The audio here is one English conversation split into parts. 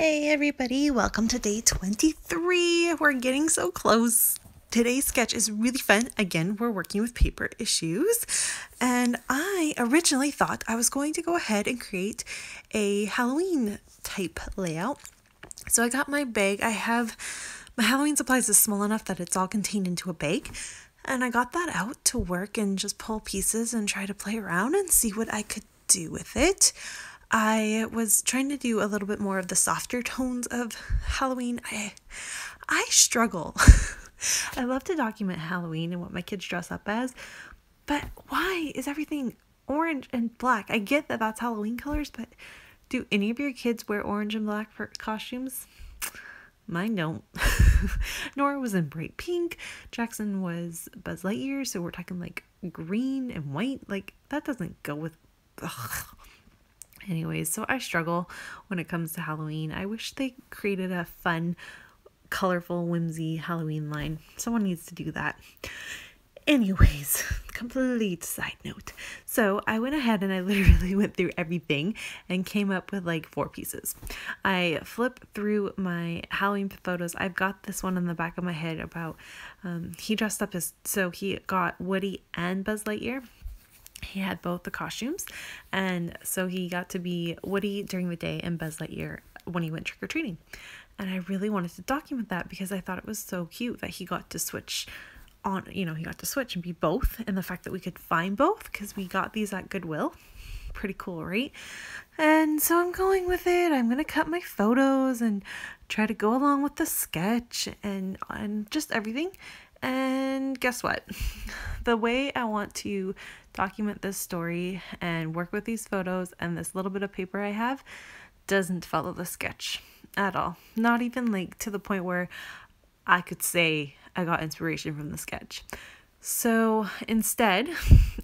Hey everybody, welcome to day 23. We're getting so close. Today's sketch is really fun. Again, we're working with paper issues. And I originally thought I was going to go ahead and create a Halloween type layout. So I got my bag. I have my Halloween supplies is small enough that it's all contained into a bag. And I got that out to work and just pull pieces and try to play around and see what I could do with it. I was trying to do a little bit more of the softer tones of Halloween. I struggle. I love to document Halloween and what my kids dress up as, but why is everything orange and black? I get that that's Halloween colors, but do any of your kids wear orange and black for costumes? Mine don't. Nora was in bright pink. Jackson was Buzz Lightyear, so we're talking like green and white. Like, that doesn't go with... Ugh. Anyways, so I struggle when it comes to Halloween. I wish they created a fun, colorful, whimsy Halloween line. Someone needs to do that. Anyways, completely side note. So I went ahead and I literally went through everything and came up with like 4 pieces. I flipped through my Halloween photos. I've got this one in the back of my head about, he dressed up as, so he got Woody and Buzz Lightyear. He had both the costumes, and so he got to be Woody during the day and Buzz Lightyear when he went trick-or-treating. And I really wanted to document that because I thought it was so cute that he got to switch on, he got to switch and be both, and the fact that we could find both because we got these at Goodwill. Pretty cool, right? And so I'm going with it. I'm going to cut my photos and try to go along with the sketch and just everything. And guess what? The way I want to document this story and work with these photos and this little bit of paper I have doesn't follow the sketch at all. Not even like to the point where I could say I got inspiration from the sketch. So instead,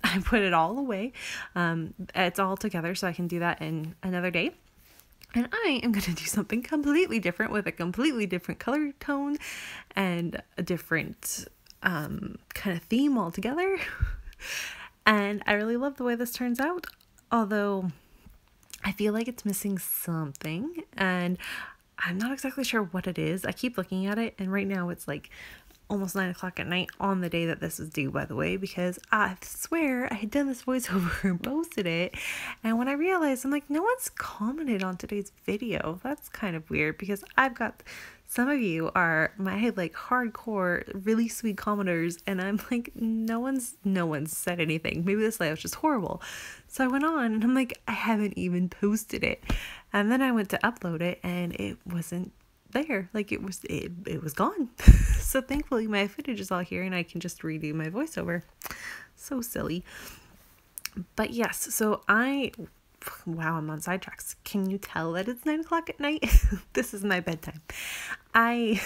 I put it all away. It's all together so I can do that in another day. And I am going to do something completely different with a completely different color tone and a different kind of theme altogether. And I really love the way this turns out, although I feel like it's missing something and I'm not exactly sure what it is. I keep looking at it and right now it's like almost 9 o'clock at night on the day that this is due, by the way, because I swear I had done this voiceover and posted it, and when I realized, I'm like, no one's commented on today's video. That's kind of weird because I've got some of you are my like hardcore really sweet commenters, and I'm like, no one's said anything. Maybe this layout's just horrible. So I went on and I'm like, I haven't even posted it, and then I went to upload it and it wasn't there. Like it was gone. So thankfully my footage is all here and I can just redo my voiceover. So silly. But yes, so wow, I'm on sidetracks. Can you tell that it's 9 o'clock at night? This is my bedtime. I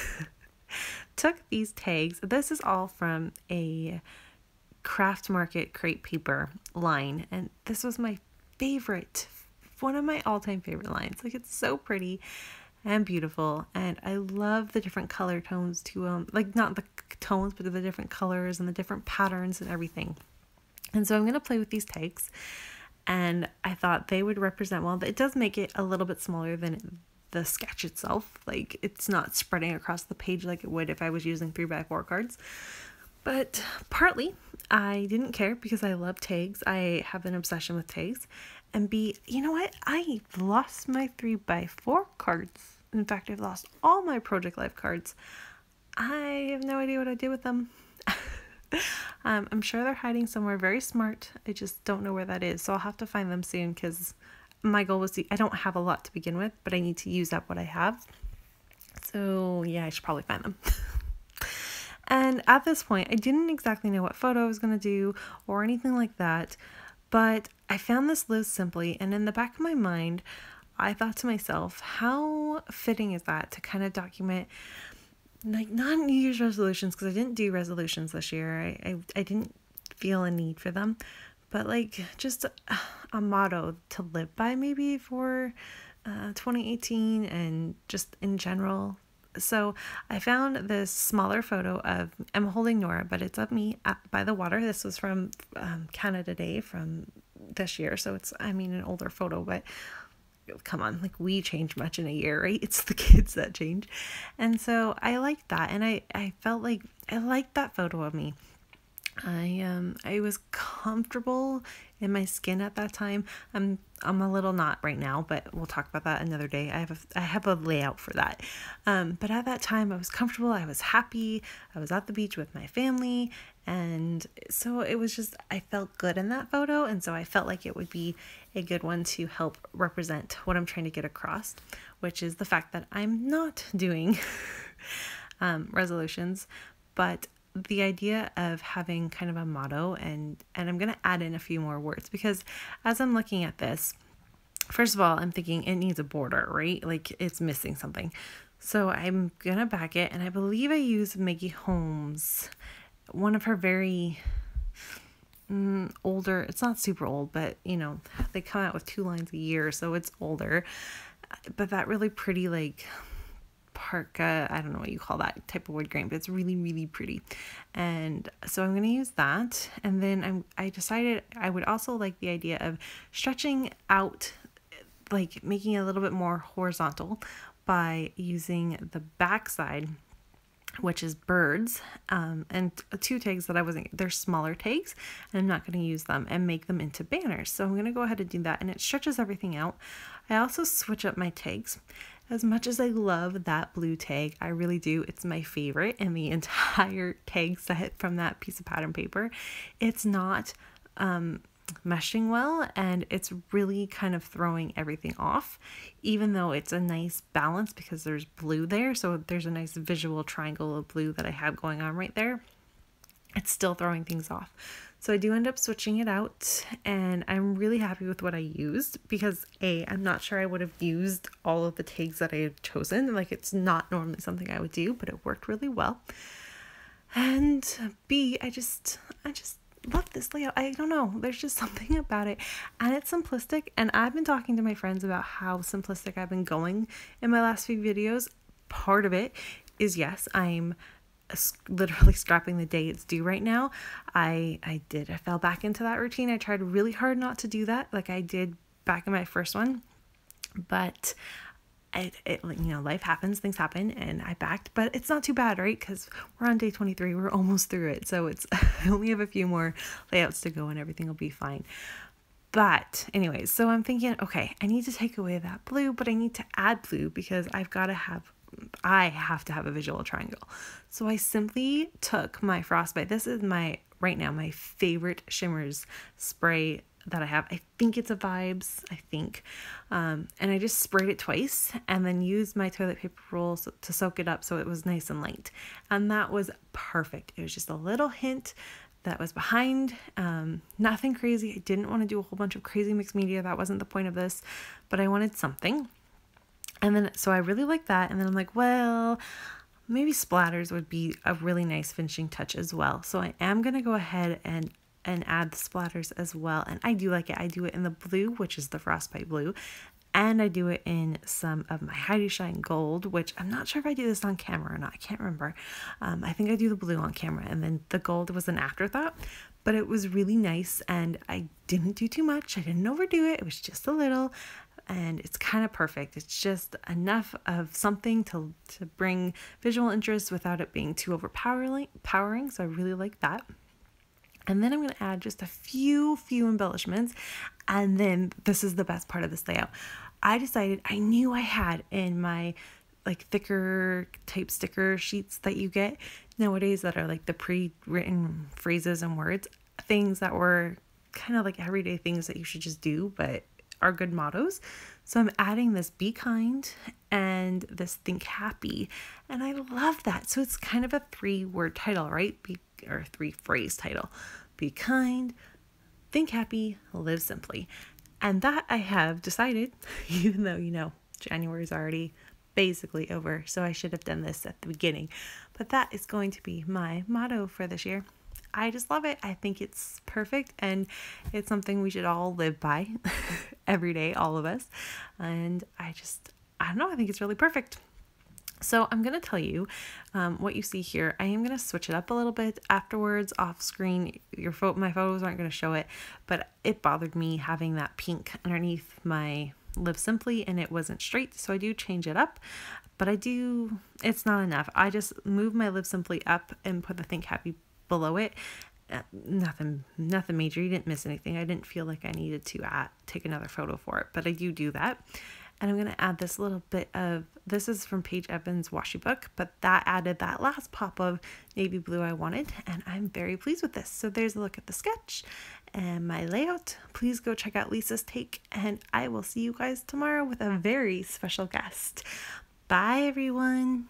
took these tags. This is all from a craft market crepe paper line, and this was my favorite, one of my all-time favorite lines. Like, it's so pretty and beautiful, and I love the different color tones to like not the tones but the different colors and the different patterns and everything. And so I'm going to play with these tags, and I thought they would represent well. It does make it a little bit smaller than the sketch itself. Like, it's not spreading across the page like it would if I was using 3x4 cards, but partly I didn't care because I love tags. I have an obsession with tags. And B, you know what? I lost my 3x4 cards. In fact, I've lost all my Project Life cards. I have no idea what I did with them. I'm sure they're hiding somewhere very smart. I just don't know where that is. So I'll have to find them soon because my goal was I don't have a lot to begin with, but I need to use up what I have. So yeah, I should probably find them. And at this point, I didn't exactly know what photo I was going to do or anything like that. But I found this live simply, and in the back of my mind, I thought to myself, how fitting is that to kind of document, like, not New Year's resolutions, because I didn't do resolutions this year. I didn't feel a need for them, but like just a motto to live by maybe for 2018 and just in general. So I found this smaller photo of, I'm holding Nora, but it's of me by the water. This was from Canada Day from this year. So it's, I mean, an older photo, but come on, like we change much in a year, right? It's the kids that change. And so I liked that. And I felt like I liked that photo of me. I was comfortable in my skin at that time. I'm a little not right now, but we'll talk about that another day. I have a layout for that. But at that time I was comfortable. I was happy. I was at the beach with my family. And so it was just, I felt good in that photo. And so I felt like it would be a good one to help represent what I'm trying to get across, which is the fact that I'm not doing resolutions, but the idea of having kind of a motto, and I'm going to add in a few more words, because as I'm looking at this, first of all, I'm thinking it needs a border, right? Like it's missing something. So I'm going to back it. And I believe I used Maggie Holmes, one of her very older, it's not super old, but you know, they come out with 2 lines a year, so it's older, but that really pretty, like parka, I don't know what you call that type of wood grain, but it's really, really pretty. And so I'm going to use that. And then I decided I would also like the idea of stretching out, like making it a little bit more horizontal by using the backside, which is birds, and 2 tags that they're smaller tags, and I'm not going to use them, and make them into banners. So I'm going to go ahead and do that, and it stretches everything out. I also switch up my tags. As much as I love that blue tag, I really do. It's my favorite in the entire tag set from that piece of pattern paper. It's not meshing well, and it's really kind of throwing everything off, even though it's a nice balance because there's blue there. So there's a nice visual triangle of blue that I have going on right there. It's still throwing things off. So I do end up switching it out, and I'm really happy with what I used because I'm not sure I would have used all of the tags that I had chosen. Like it's not normally something I would do, but it worked really well. And B, I just love this layout. I don't know. There's just something about it, and it's simplistic. And I've been talking to my friends about how simplistic I've been going in my last few videos. Part of it is, yes, I'm literally scrapping the day it's due right now. I fell back into that routine. I tried really hard not to do that like I did back in my first one, but life happens, things happen, and I backed, but it's not too bad, right? Because we're on day 23, we're almost through it. So I only have a few more layouts to go and everything will be fine. But anyways, so I'm thinking, okay, I need to take away that blue, but I need to add blue because I have to have a visual triangle. So I simply took my Frostbite. This is right now my favorite shimmers spray that I have. I think it's a Vibes, and I just sprayed it twice and then used my toilet paper roll to soak it up so it was nice and light. And that was perfect. It was just a little hint that was behind, nothing crazy. I didn't want to do a whole bunch of crazy mixed media. That wasn't the point of this, but I wanted something. And then, so I really like that. And then I'm like, well, maybe splatters would be a really nice finishing touch as well. So I am going to go ahead and add the splatters as well. And I do like it. I do it in the blue, which is the Frostbite blue. And I do it in some of my Heidi Shine Gold, which I'm not sure if I do this on camera or not. I can't remember. I think I do the blue on camera, and then the gold was an afterthought. But it was really nice, and I didn't do too much. I didn't overdo it. It was just a little. And it's kind of perfect. It's just enough of something to bring visual interest without it being too overpowering. So I really like that. And then I'm going to add just a few embellishments. And then this is the best part of this layout. I decided, I knew I had in my like thicker type sticker sheets that you get nowadays that are like the pre-written phrases and words, things that were kind of like everyday things that you should just do, but are good mottos. So I'm adding this be kind and this think happy, and I love that. So it's kind of a 3-word title, right? Or 3-phrase title. Be kind, think happy, live simply. And that I have decided, even though January is already basically over, so I should have done this at the beginning, but that is going to be my motto for this year. I just love it. I think it's perfect, and it's something we should all live by every day, all of us. And I don't know, I think it's really perfect. So I'm going to tell you what you see here. I am going to switch it up a little bit afterwards off screen. My photos aren't going to show it, but it bothered me having that pink underneath my Live Simply and it wasn't straight, so I do change it up. But it's not enough. I just move my Live Simply up and put the Think Happy below it. Nothing major. You didn't miss anything. I didn't feel like I needed to take another photo for it, but I do that. And I'm going to add this little bit of, this is from Paige Evans' washi book, but that added that last pop of navy blue I wanted, and I'm very pleased with this. So there's a look at the sketch and my layout. Please go check out Lisa's take, and I will see you guys tomorrow with a very special guest. Bye, everyone.